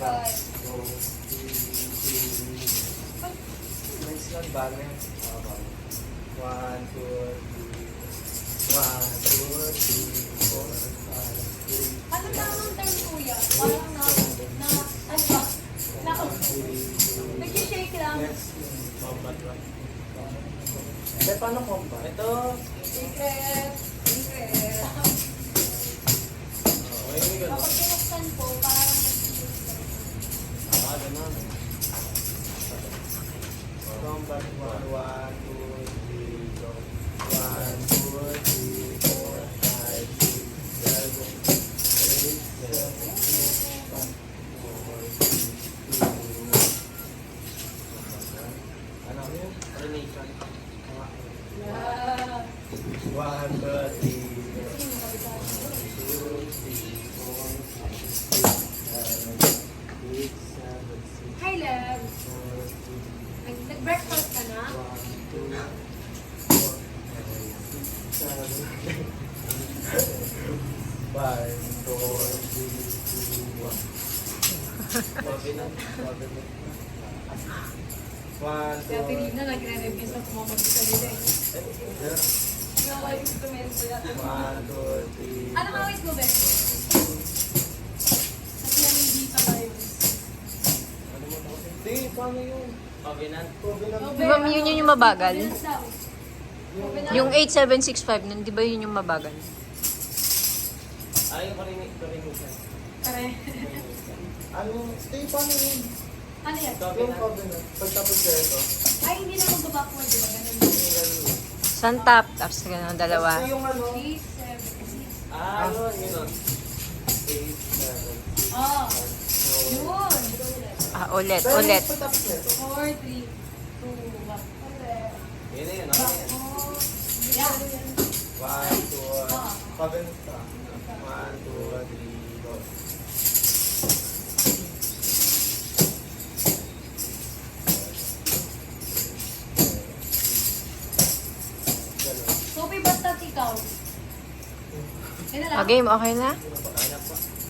Five. Next lang, bago yan. One, two, three. 1, 2, 3, 4, 5, 6, Ano tamang term, kuya? Parang ano ba? Nag-shake lang. Next, combat ba? Eh, paano combat? Ito. Secret. Secret. Ayun yun. Kapag pinuksan po, parang Ganun. Combat 1, 2, 3, go. 1, 2, 3, 4, 5, 6, 7, 8, 9, 10, 11, 12, 13, 14, 15. Ano yun? Coordination. yeah. 1, 2, 3, 4, 5, 6, 7, 8, 9, 10, 11, 12, Hi, love. Nag-breakfast ka na? 1, Si Ate Rina, nagre-review sa kumamag sa nila eh. Ikaw ay instrumento natin. 1, 2, 3. Ano kawis mo, Ben? Kasi yan hindi pa tayo. Hindi, paano yun? Covenant. Covenant. Di ba yun yung mabagal? Covenant daw. Covenant. Yung 8765 nun, di ba yun yung mabagal? Ay, yung coordination. Pare. Ano? Stay, paano yun? Ano yan? Yung covenant. Pagtapos ka ito. Ay, hindi na mag-backward, di ba? Ganun yun. Isang tap, tapos ganun, dalawa. Kasi yung ano? 3, 7, 6. Yun. 8, 7, 6. Oh, yun. Ulit, ulit. Pagtapos na ito. 4, 3, 2, 1. Yun na yun. Oh, yeah. 1, 2, covenant ka. 1, 2, 3, go. Sophie, basta't ikaw. Yan na lang. Okay, okay na?